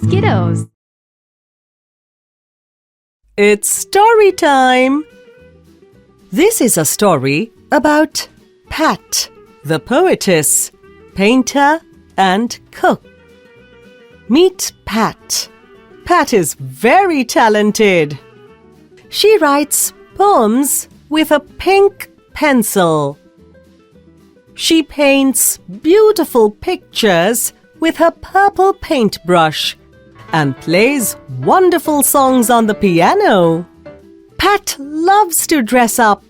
SKIDOS. It's story time! This is a story about Pat, the poetess, painter and cook. Meet Pat. Pat is very talented. She writes poems with a pink pencil. She paints beautiful pictures with her purple paintbrush and plays wonderful songs on the piano. Pat loves to dress up.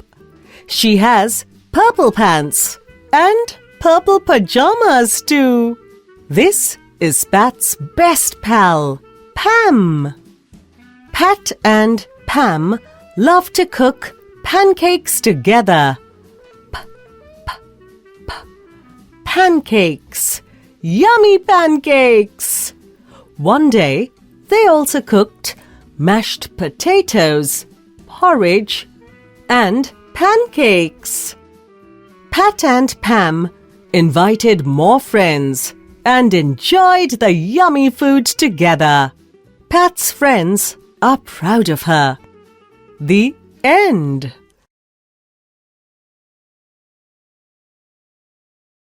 She has purple pants and purple pajamas too. This is Pat's best pal, Pam. Pat and Pam love to cook pancakes together. Pancakes! Yummy pancakes! One day, they also cooked mashed potatoes, porridge, and pancakes. Pat and Pam invited more friends and enjoyed the yummy food together. Pat's friends are proud of her. The end.